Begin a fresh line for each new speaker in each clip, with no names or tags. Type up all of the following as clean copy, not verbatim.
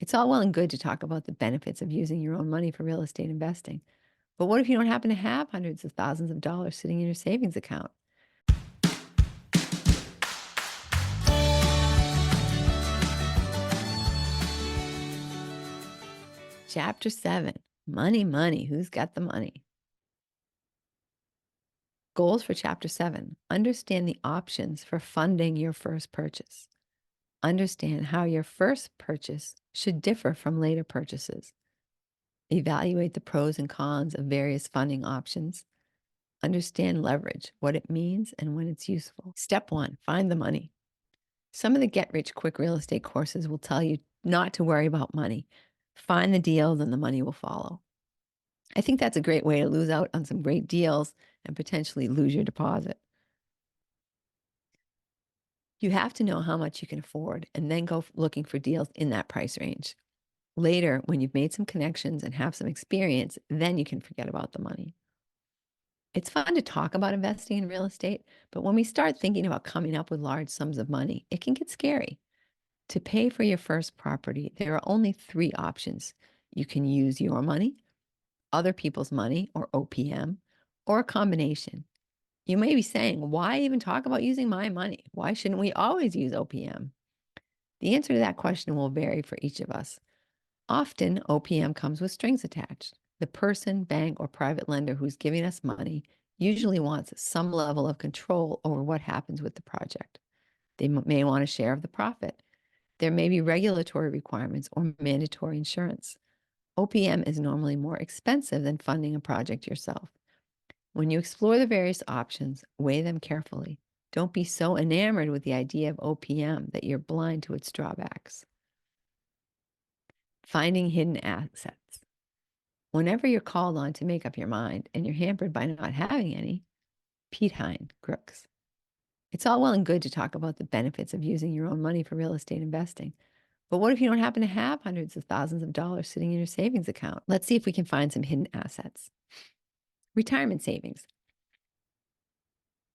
It's all well and good to talk about the benefits of using your own money for real estate investing. But what if you don't happen to have hundreds of thousands of dollars sitting in your savings account? Chapter 7, Money, Money, Who's Got the Money? Goals for Chapter 7. Understand the options for funding your first purchase. Understand how your first purchase should differ from later purchases. Evaluate the pros and cons of various funding options. Understand leverage, what it means, and when it's useful. Step 1, find the money. Some of the get-rich-quick real estate courses will tell you not to worry about money. Find the deals and the money will follow. I think that's a great way to lose out on some great deals and potentially lose your deposit. You have to know how much you can afford and then go looking for deals in that price range. Later, when you've made some connections and have some experience, then you can forget about the money. It's fun to talk about investing in real estate, but when we start thinking about coming up with large sums of money, it can get scary. To pay for your first property, there are only 3 options. You can use your money, other people's money, or OPM, or a combination. You may be saying, why even talk about using my money? Why shouldn't we always use OPM? The answer to that question will vary for each of us. Often, OPM comes with strings attached. The person, bank, or private lender who's giving us money usually wants some level of control over what happens with the project. They may want a share of the profit. There may be regulatory requirements or mandatory insurance. OPM is normally more expensive than funding a project yourself. When you explore the various options, weigh them carefully. Don't be so enamored with the idea of OPM that you're blind to its drawbacks. Finding hidden assets. Whenever you're called on to make up your mind and you're hampered by not having any, Pete Hine, Crooks. It's all well and good to talk about the benefits of using your own money for real estate investing. But what if you don't happen to have hundreds of thousands of dollars sitting in your savings account? Let's see if we can find some hidden assets. Retirement savings.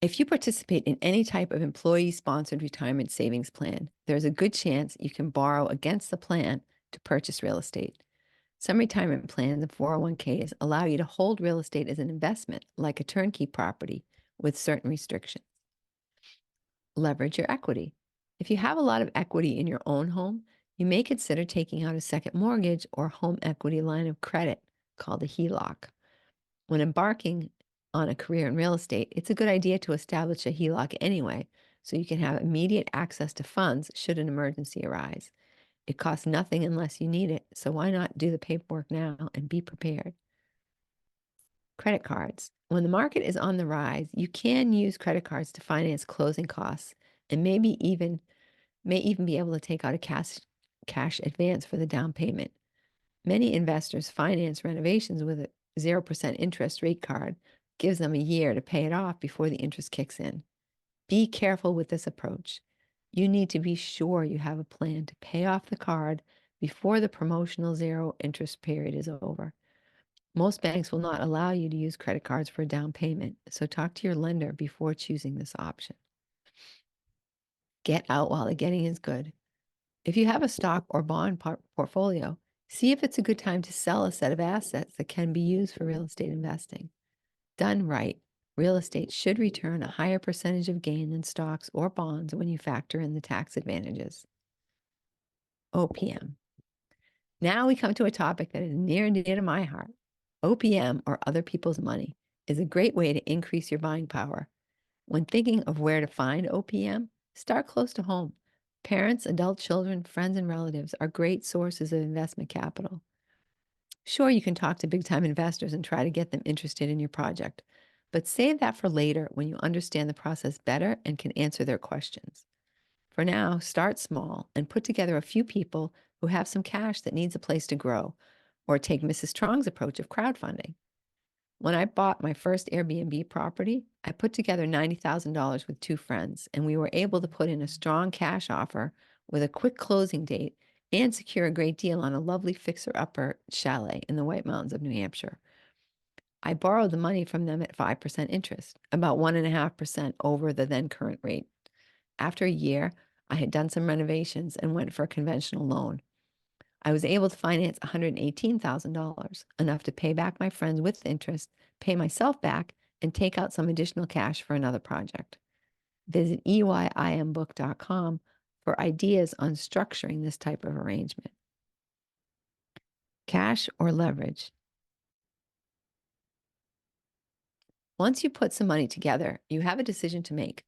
If you participate in any type of employee-sponsored retirement savings plan, there's a good chance you can borrow against the plan to purchase real estate. Some retirement plans and 401ks allow you to hold real estate as an investment, like a turnkey property, with certain restrictions. Leverage your equity. If you have a lot of equity in your own home, you may consider taking out a second mortgage or home equity line of credit called a HELOC. When embarking on a career in real estate, it's a good idea to establish a HELOC anyway, so you can have immediate access to funds should an emergency arise. It costs nothing unless you need it, so why not do the paperwork now and be prepared? Credit cards. When the market is on the rise, you can use credit cards to finance closing costs and may even be able to take out a cash advance for the down payment. Many investors finance renovations with a 0% interest rate card, gives them a year to pay it off before the interest kicks in. Be careful with this approach. You need to be sure you have a plan to pay off the card before the promotional 0 interest period is over. Most banks will not allow you to use credit cards for a down payment, so talk to your lender before choosing this option. Get out while the getting is good. If you have a stock or bond portfolio, see if it's a good time to sell a set of assets that can be used for real estate investing. Done right, real estate should return a higher percentage of gain than stocks or bonds when you factor in the tax advantages. OPM. Now we come to a topic that is near and dear to my heart. OPM, or other people's money, is a great way to increase your buying power. When thinking of where to find OPM, start close to home. Parents, adult children, friends, and relatives are great sources of investment capital. Sure, you can talk to big-time investors and try to get them interested in your project, but save that for later when you understand the process better and can answer their questions. For now, start small and put together a few people who have some cash that needs a place to grow, or take Mrs. Strong's approach of crowdfunding. When I bought my first Airbnb property, I put together $90,000 with 2 friends, and we were able to put in a strong cash offer with a quick closing date and secure a great deal on a lovely fixer-upper chalet in the White Mountains of New Hampshire. I borrowed the money from them at 5% interest, about 1.5% over the then current rate. After a year, I had done some renovations and went for a conventional loan. I was able to finance $118,000, enough to pay back my friends with interest, pay myself back, and take out some additional cash for another project. Visit EYIMbook.com for ideas on structuring this type of arrangement. Cash or leverage. Once you put some money together, you have a decision to make: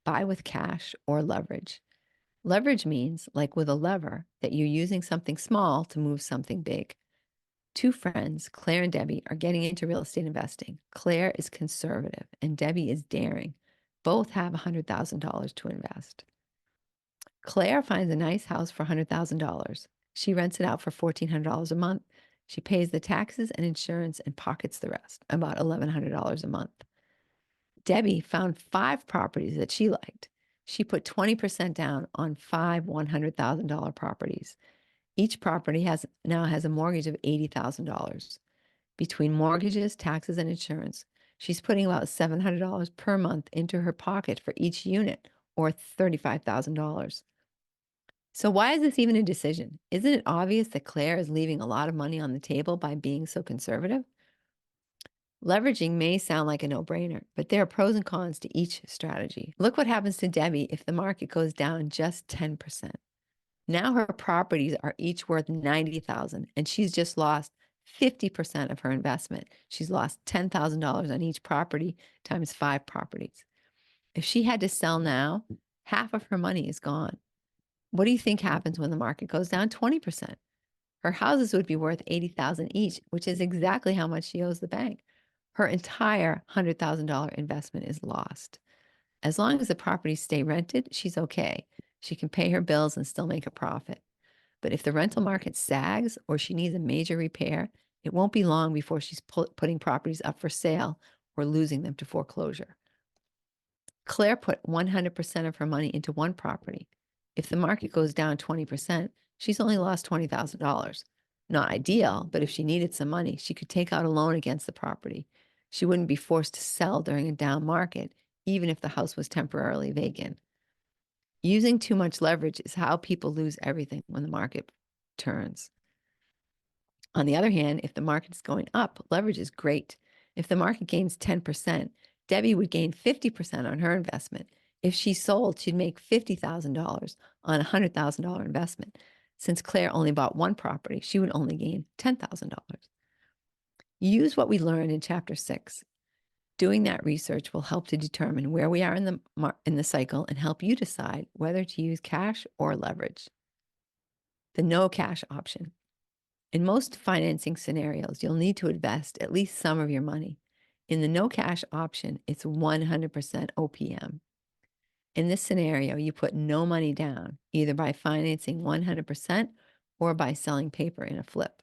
buy with cash or leverage. Leverage means, like with a lever, that you're using something small to move something big. Two friends, Claire and Debbie, are getting into real estate investing. Claire is conservative and Debbie is daring. Both have $100,000 to invest. Claire finds a nice house for $100,000. She rents it out for $1,400 a month. She pays the taxes and insurance and pockets the rest, about $1,100 a month. Debbie found 5 properties that she liked. She put 20% down on 5 $100,000 properties. Each property now has a mortgage of $80,000. Between mortgages, taxes, and insurance, she's putting about $700 per month into her pocket for each unit, or $35,000. So why is this even a decision? Isn't it obvious that Claire is leaving a lot of money on the table by being so conservative? Leveraging may sound like a no-brainer, but there are pros and cons to each strategy. Look what happens to Debbie if the market goes down just 10%. Now her properties are each worth $90,000, and she's just lost 50% of her investment. She's lost $10,000 on each property times 5 properties. If she had to sell now, half of her money is gone. What do you think happens when the market goes down 20%? Her houses would be worth $80,000 each, which is exactly how much she owes the bank. Her entire $100,000 investment is lost. As long as the properties stay rented, she's okay. She can pay her bills and still make a profit. But if the rental market sags or she needs a major repair, it won't be long before she's putting properties up for sale or losing them to foreclosure. Claire put 100% of her money into one property. If the market goes down 20%, she's only lost $20,000. Not ideal, but if she needed some money, she could take out a loan against the property. She wouldn't be forced to sell during a down market, even if the house was temporarily vacant. Using too much leverage is how people lose everything when the market turns. On the other hand, if the market is going up, leverage is great. If the market gains 10%, Debbie would gain 50% on her investment. If she sold, she'd make $50,000 on a $100,000 investment. Since Claire only bought one property, she would only gain $10,000. Use what we learned in Chapter 6. Doing that research will help to determine where we are in the cycle and help you decide whether to use cash or leverage. The no cash option. In most financing scenarios, you'll need to invest at least some of your money. In the no cash option, it's 100% OPM. In this scenario, you put no money down, either by financing 100% or by selling paper in a flip.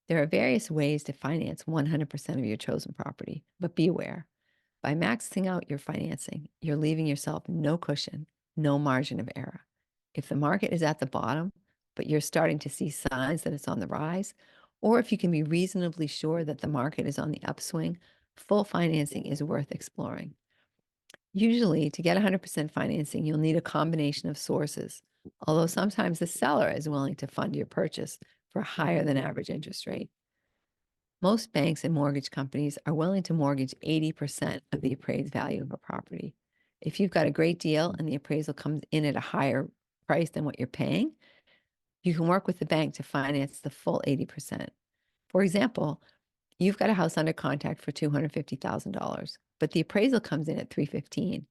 There are various ways to finance 100% of your chosen property, but beware. By maxing out your financing, you're leaving yourself no cushion, no margin of error. If the market is at the bottom, but you're starting to see signs that it's on the rise, or if you can be reasonably sure that the market is on the upswing, full financing is worth exploring. Usually, to get 100% financing, you'll need a combination of sources, although sometimes the seller is willing to fund your purchase for a higher than average interest rate. Most banks and mortgage companies are willing to mortgage 80% of the appraised value of a property. If you've got a great deal and the appraisal comes in at a higher price than what you're paying, you can work with the bank to finance the full 80%. For example, you've got a house under contract for $250,000, but the appraisal comes in at $315,000.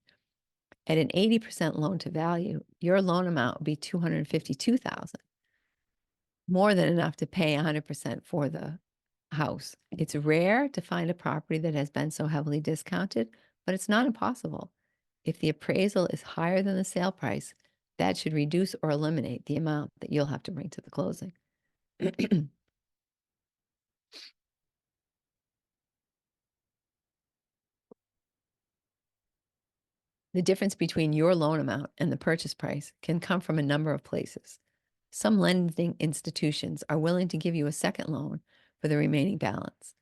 At an 80% loan to value, your loan amount would be $252,000, more than enough to pay 100% for the house. It's rare to find a property that has been so heavily discounted, but it's not impossible. If the appraisal is higher than the sale price, that should reduce or eliminate the amount that you'll have to bring to the closing. The difference between your loan amount and the purchase price can come from a number of places. Some lending institutions are willing to give you a second loan for the remaining balance.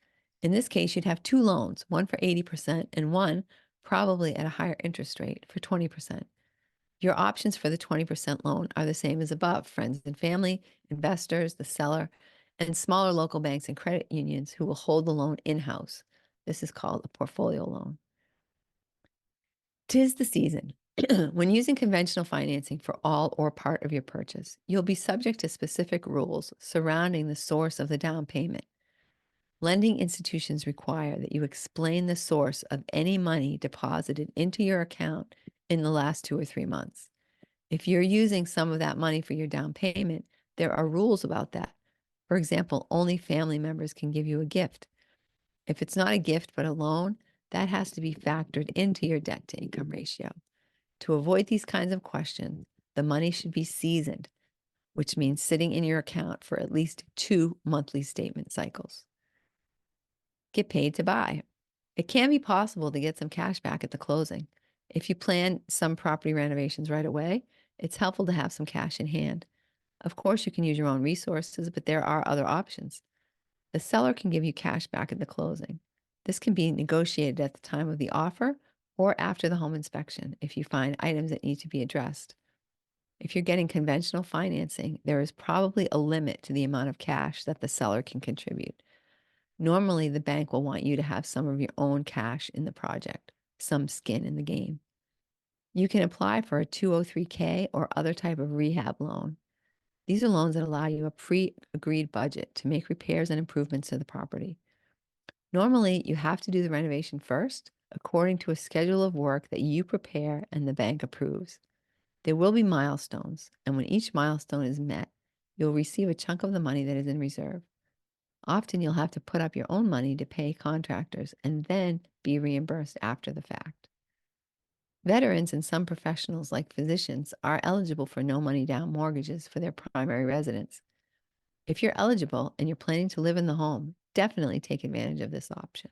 In this case, you'd have 2 loans, one for 80% and one, probably at a higher interest rate, for 20%. Your options for the 20% loan are the same as above: friends and family, investors, the seller, and smaller local banks and credit unions who will hold the loan in house. This is called a portfolio loan. 'Tis the season. When using conventional financing for all or part of your purchase, you'll be subject to specific rules surrounding the source of the down payment. Lending institutions require that you explain the source of any money deposited into your account in the last 2 or 3 months. If you're using some of that money for your down payment, there are rules about that. For example, only family members can give you a gift. If it's not a gift but a loan, that has to be factored into your debt to income ratio. To avoid these kinds of questions, the money should be seasoned, which means sitting in your account for at least 2 monthly statement cycles. Get paid to buy. It can be possible to get some cash back at the closing. If you plan some property renovations right away, it's helpful to have some cash in hand. Of course, you can use your own resources, but there are other options. The seller can give you cash back at the closing. This can be negotiated at the time of the offer or after the home inspection if you find items that need to be addressed. If you're getting conventional financing, there is probably a limit to the amount of cash that the seller can contribute. Normally, the bank will want you to have some of your own cash in the project, some skin in the game. You can apply for a 203K or other type of rehab loan. These are loans that allow you a pre-agreed budget to make repairs and improvements to the property. Normally, you have to do the renovation first, according to a schedule of work that you prepare and the bank approves. There will be milestones, and when each milestone is met, you'll receive a chunk of the money that is in reserve. Often you'll have to put up your own money to pay contractors and then be reimbursed after the fact. Veterans and some professionals, like physicians, are eligible for no money down mortgages for their primary residence. If you're eligible and you're planning to live in the home, definitely take advantage of this option.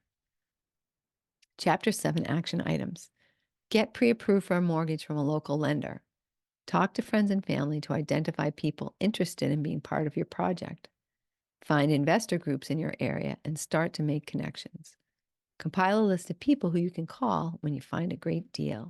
Chapter 7 Action Items. Get pre-approved for a mortgage from a local lender. Talk to friends and family to identify people interested in being part of your project. Find investor groups in your area and start to make connections. Compile a list of people who you can call when you find a great deal.